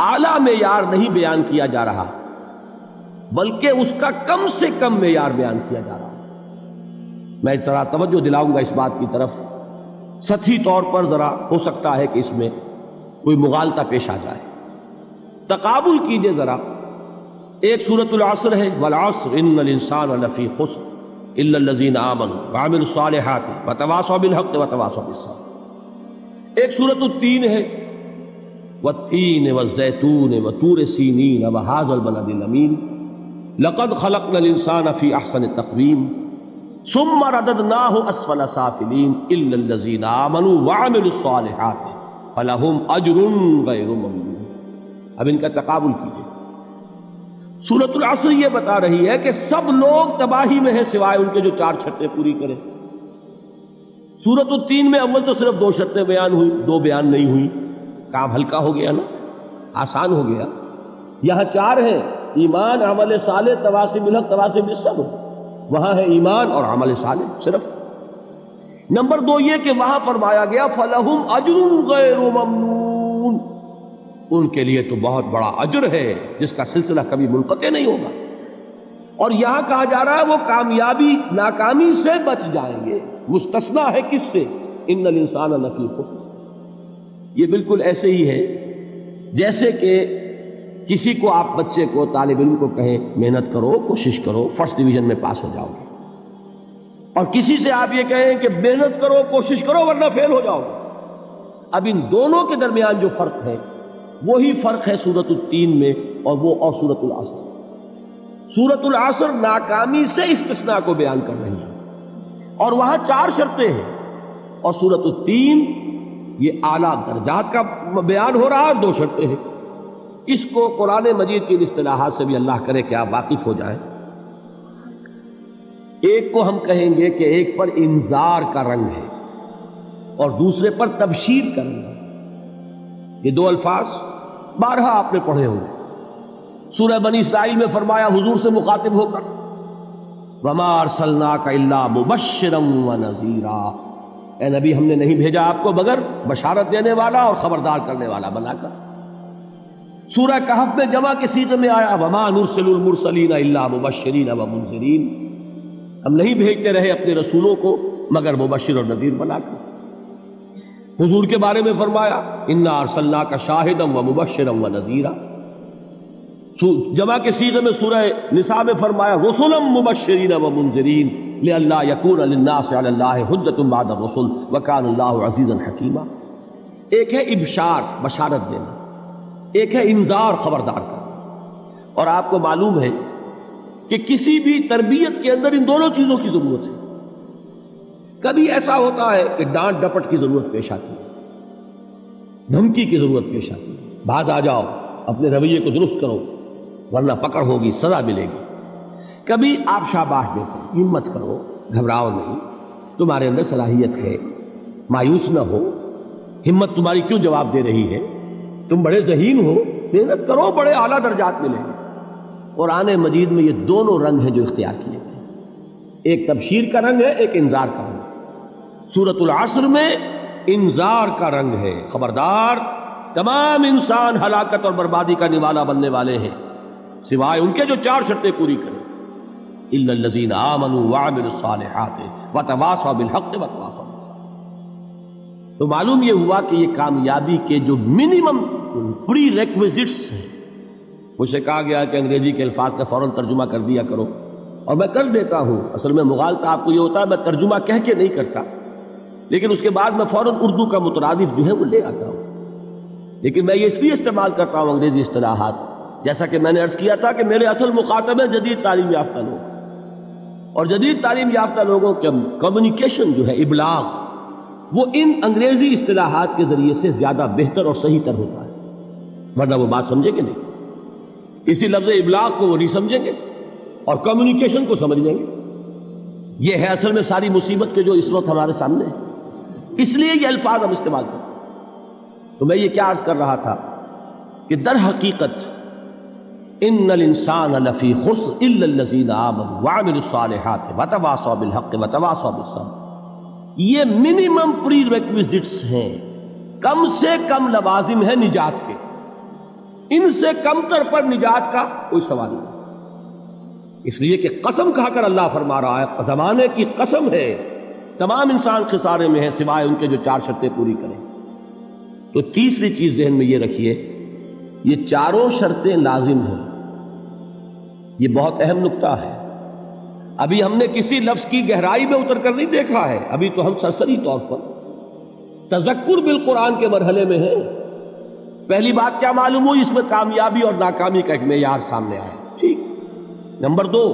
اعلیٰ معیار نہیں بیان کیا جا رہا بلکہ اس کا کم سے کم معیار بیان کیا جا رہا. میں ذرا توجہ دلاؤں گا اس بات کی طرف. سطحی طور پر ذرا ہو سکتا ہے کہ اس میں کوئی مغالطہ پیش آ جائے. تقابل کیجئے ذرا. ایک سورۃ العصر ہے، والعصر ان الانسان لفی خسر الا الذین آمنوا وعملوا الصالحات وتواصوا بالحق وتواصوا بالصبر. ایک سورۃ التین ہے، والتین والزیتون وطور سینین وہذا البلد الامین لقد خلقنا الانسان فی احسن تقویم ثم رددناہ اسفل سافلین الا الذین آمنوا وعملوا الصالحات فلہم اجر غیر ممنون. اب ان کا تقابل کیجئے. سورۃ العصر یہ بتا رہی ہے کہ سب لوگ تباہی میں ہیں سوائے ان کے جو 4 شرطیں پوری کریں. سورۃ التین میں اول تو صرف 2 شرطیں بیان ہوئی، 2 بیان نہیں ہوئی. کام ہلکا ہو گیا نا، آسان ہو گیا. یہاں 4 ہیں، ایمان، عمل صالح، تواصی بالحق، تواصی بالصبر. وہاں ہے ایمان اور عمل صالح صرف. نمبر 2 یہ کہ وہاں فرمایا گیا فَلَهُمْ أَجْرٌ غَيْرُ مَمْنُونَ، ان کے لیے تو بہت بڑا اجر ہے جس کا سلسلہ کبھی منقطع نہیں ہوگا. اور یہاں کہا جا رہا ہے وہ کامیابی ناکامی سے بچ جائیں گے. مستثنیٰ ہے کس سے؟ ان الانسان لفی خسر. یہ بالکل ایسے ہی ہے جیسے کہ کسی کو آپ بچے کو، طالب علم کو کہیں محنت کرو، کوشش کرو، فرسٹ ڈویژن میں پاس ہو جاؤ گے. اور کسی سے آپ یہ کہیں کہ محنت کرو، کوشش کرو ورنہ فیل ہو جاؤ گے. اب ان دونوں کے درمیان جو فرق ہے وہی فرق ہے سورۃ التین میں اور سورۃ العصر. سورۃ العصر ناکامی سے استثناء کو بیان کر رہی ہے اور وہاں 4 شرطیں ہیں، اور سورۃ التین یہ اعلیٰ درجات کا بیان ہو رہا ہے اور 2 شرطیں ہیں. اس کو قرآن مجید کی اصطلاحات سے بھی اللہ کرے کہ آپ واقف ہو جائیں. ایک کو ہم کہیں گے کہ ایک پر انذار کا رنگ ہے اور دوسرے پر تبشیر کا رنگ ہے. یہ 2 الفاظ بارہا آپ نے پڑھے ہوں گے. سورہ بنی اسرائیل میں فرمایا حضور سے مخاطب ہو کر وَمَا أَرْسَلْنَاكَ إِلَّا مُبَشِّرًا وَنَذِيرًا، اے نبی ہم نے نہیں بھیجا آپ کو مگر بشارت دینے والا اور خبردار کرنے والا بنا کر. سورہ کہف میں جمع کے صیغے میں آیا وَمَا نُرْسِلُ الْمُرْسَلِينَ إِلَّا مُبَشِّرِينَ وَمُنذِرِينَ، ہم نہیں بھیجتے رہے اپنے رسولوں کو مگر مبشر اور نذیر بنا کر. حضور کے بارے میں فرمایا اِنَّا أَرْسَلْنَاكَ شَاهِدًا وَمُبَشِّرًا وَنَذِيرًا. جمع کے صیغے میں سورہ نساء میں فرمایا رُسُلًا مُبَشِّرِينَ وَمُنذِرِينَ لِئَلَّا يَكُونَ لِلنَّاسِ عَلَى اللَّهِ حُجَّةٌ بَعْدَ الرُّسُلِ وَكَانَ اللَّهُ عَزِيزًا حَكِيمًا. ایک ہے ابشار، بشارت دینا، ایک ہے انذار، خبردار کرنا. اور آپ کو معلوم ہے کہ کسی بھی تربیت کے اندر ان دونوں چیزوں کی ضرورت ہے. کبھی ایسا ہوتا ہے کہ ڈانٹ ڈپٹ کی ضرورت پیش آتی ہے، دھمکی کی ضرورت پیش آتی ہے، باز آ جاؤ، اپنے رویے کو درست کرو ورنہ پکڑ ہوگی، سزا ملے گی. کبھی آپ شاباش دیتے ہیں، ہمت کرو، گھبراؤ نہیں، تمہارے اندر صلاحیت ہے، مایوس نہ ہو، ہمت تمہاری کیوں جواب دے رہی ہے، تم بڑے ذہین ہو، محنت کرو، بڑے اعلیٰ درجات ملیں گے. قرآن مجید میں یہ دونوں رنگ ہیں جو اختیار کیے گئے، ایک تبشیر کا رنگ ہے، ایک انذار کا رنگ. سورۃ العصر میں انذار کا رنگ ہے، خبردار، تمام انسان ہلاکت اور بربادی کا نوالا بننے والے ہیں سوائے ان کے جو 4 شرطیں پوری کریں. الا الذین آمنوا وعملوا الصالحات وتواصوا بالحق وتواصوا بالصبر. تو معلوم یہ ہوا کہ یہ کامیابی کے جو منیمم پری ریکویزٹس ہیں. مجھ سے کہا گیا کہ انگریزی کے الفاظ کا فوراً ترجمہ کر دیا کرو، اور میں کر دیتا ہوں. اصل میں مغالطہ آپ کو یہ ہوتا ہے میں ترجمہ کہہ کے نہیں کرتا، لیکن اس کے بعد میں فوراً اردو کا مترادف جو ہے وہ لے آتا ہوں. لیکن میں یہ اس لیے استعمال کرتا ہوں انگریزی اصطلاحات، جیسا کہ میں نے عرض کیا تھا کہ میرے اصل مخاطب ہیں جدید تعلیم یافتہ لوگ، اور جدید تعلیم یافتہ لوگوں کے کمیونیکیشن جو ہے، ابلاغ، وہ ان انگریزی اصطلاحات کے ذریعے سے زیادہ بہتر اور صحیح تر ہوتا ہے، ورنہ وہ بات سمجھیں گے نہیں. اسی لفظ ابلاغ کو وہ نہیں سمجھیں گے اور کمیونیکیشن کو سمجھ لیں گے. یہ ہے اصل میں ساری مصیبت کے جو اس وقت ہمارے سامنے ہے. اس لیے یہ الفاظ ہم استعمال کرتے ہیں. تو میں یہ کیا عرض کر رہا تھا کہ در حقیقت ان الانسان لفی خسر الا الذین آمنوا وعملوا الصالحات وتواصوا بالحق وتواصوا بالصبر. یہ منیمم پری ریکویزٹس ہیں، کم سے کم لوازم ہیں نجات کے. ان سے کمتر پر نجات کا کوئی سوال نہیں، اس لیے کہ قسم کھا کر اللہ فرما رہا ہے، زمانے کی قسم ہے، تمام انسان خسارے میں ہیں سوائے ان کے جو 4 شرطیں پوری کریں۔ تو تیسری چیز ذہن میں یہ رکھیے، یہ چاروں شرطیں لازم ہیں، یہ بہت اہم نکتہ ہے۔ ابھی ہم نے کسی لفظ کی گہرائی میں اتر کر نہیں دیکھا ہے، ابھی تو ہم سرسری طور پر تذکر بالقرآن کے مرحلے میں ہیں۔ پہلی بات کیا معلوم ہوئی؟ اس میں کامیابی اور ناکامی کا ایک معیار سامنے آیا، ٹھیک۔ نمبر 2،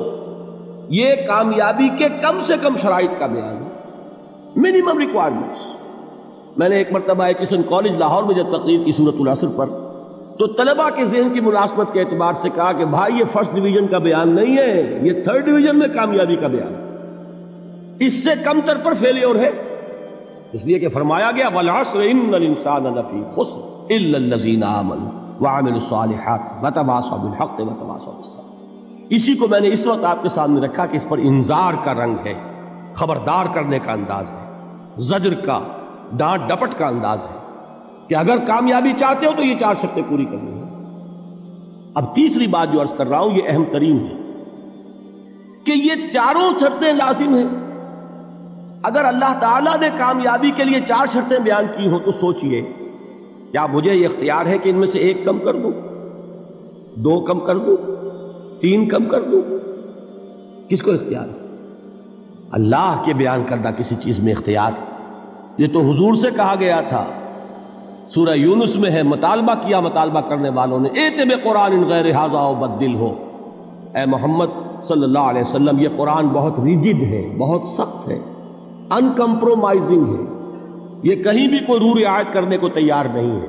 یہ کامیابی کے کم سے کم شرائط کا بیان ہے، منیمم ریکوائرمنٹس۔ میں نے ایک مرتبہ ایچسن کالج لاہور میں جب تقریر کی سورۃ العصر پر، تو طلباء کے ذہن کی مناسبت کے اعتبار سے کہا کہ بھائی یہ فرسٹ ڈویژن کا بیان نہیں ہے، یہ تھرڈ ڈویژن میں کامیابی کا بیان ہے، اس سے کم تر پر فیلیور ہے، اس لیے کہ فرمایا گیا والعصر ان الانسان لفی خسر الا الذین آمنوا وعملوا الصالحات وتواصوا بالحق وتواصوا بالصبر۔ اسی کو میں نے اس وقت آپ کے سامنے رکھا کہ اس پر انذار کا رنگ ہے، خبردار کرنے کا انداز ہے، زجر کا، ڈانٹ ڈپٹ کا انداز ہے کہ اگر کامیابی چاہتے ہو تو یہ 4 شرطیں پوری کرنی ہیں۔ اب تیسری بات جو عرض کر رہا ہوں یہ اہم ترین ہے کہ یہ چاروں شرطیں لازم ہیں۔ اگر اللہ تعالیٰ نے کامیابی کے لیے 4 شرطیں بیان کی ہوں تو سوچئے، کیا مجھے یہ اختیار ہے کہ ان میں سے 1 کم کر دوں، 2 کم کر دوں، 3 کم کر دوں؟ کس کو اختیار ہے؟ اللہ کے بیان کردہ کسی چیز میں اختیار؟ یہ تو حضور سے کہا گیا تھا، سورہ یونس میں ہے، مطالبہ کیا مطالبہ کرنے والوں نے، ایت بقرآن غیر ھذا وبدل ہو، اے محمد صلی اللہ علیہ وسلم یہ قرآن بہت ریجڈ ہے، بہت سخت ہے، ان کمپرومائزنگ ہے، یہ کہیں بھی کوئی رو رعایت کرنے کو تیار نہیں ہے،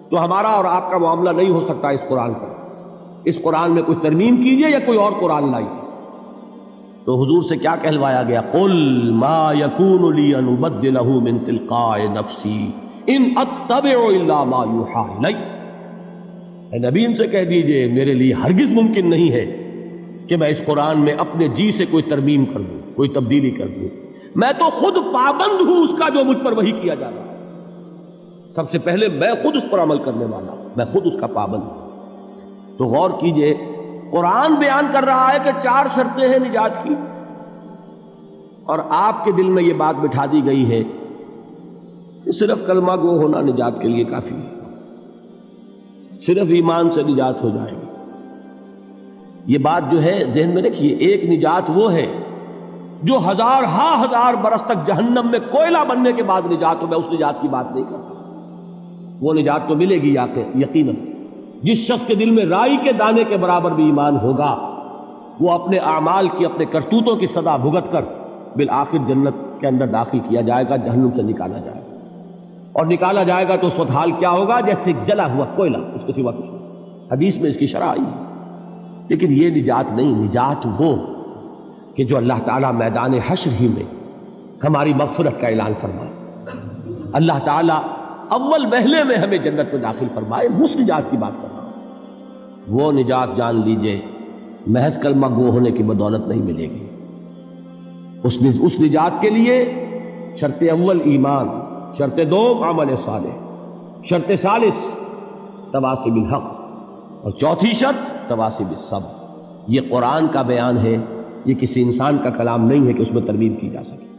تو ہمارا اور آپ کا معاملہ نہیں ہو سکتا اس قرآن پر، اس قرآن میں کوئی ترمیم کیجئے یا کوئی اور قرآن لائیے۔ تو حضور سے کیا کہلوایا گیا؟ قل ما یکون لی ان ابدلہ من تلقاء نفسی ان اتبع الا ما یوحی الی۔ اے نبی ان سے کہہ دیجئے میرے لیے ہرگز ممکن نہیں ہے کہ میں اس قرآن میں اپنے جی سے کوئی ترمیم کر دوں، کوئی تبدیلی کر دوں، میں تو خود پابند ہوں اس کا جو مجھ پر وحی کیا جا رہا ہے، سب سے پہلے میں خود اس پر عمل کرنے والا ہوں، میں خود اس کا پابند ہوں۔ تو غور کیجئے، قرآن بیان کر رہا ہے کہ 4 شرطیں ہیں نجات کی، اور آپ کے دل میں یہ بات بٹھا دی گئی ہے کہ صرف کلمہ گو ہونا نجات کے لیے کافی ہے، صرف ایمان سے نجات ہو جائے گی۔ یہ بات جو ہے ذہن میں رکھیے، ایک نجات وہ ہے جو ہزار برس تک جہنم میں کوئلہ بننے کے بعد نجات ہو، میں اس نجات کی بات نہیں کرتا، وہ نجات تو ملے گی یقیناً۔ جس شخص کے دل میں رائی کے دانے کے برابر بھی ایمان ہوگا، وہ اپنے اعمال کی، اپنے کرتوتوں کی سزا بھگت کر بالآخر جنت کے اندر داخل کیا جائے گا، جہنم سے نکالا جائے گا، اور نکالا جائے گا تو اس وقت حال کیا ہوگا؟ جیسے جلا ہوا کوئلہ، اس کے سوا کچھ نہیں۔ حدیث میں اس کی شرح آئی ہے۔ لیکن یہ نجات نہیں، نجات وہ کہ جو اللہ تعالیٰ میدان حشر ہی میں ہماری مغفرت کا اعلان فرمائے، اللہ تعالیٰ اول محلے میں ہمیں جنت میں داخل فرمائے، اس نجات کی بات کر رہا ہوں۔ وہ نجات جان لیجئے محض کلمہ گو ہونے کی بدولت نہیں ملے گی، اس نجات کے لیے شرط اول ایمان، شرط 2 عمل صالح، شرط ثالث تواصی بالحق، اور چوتھی شرط تواصی بالصبر۔ یہ قرآن کا بیان ہے، یہ کسی انسان کا کلام نہیں ہے کہ اس میں ترمیم کی جا سکے۔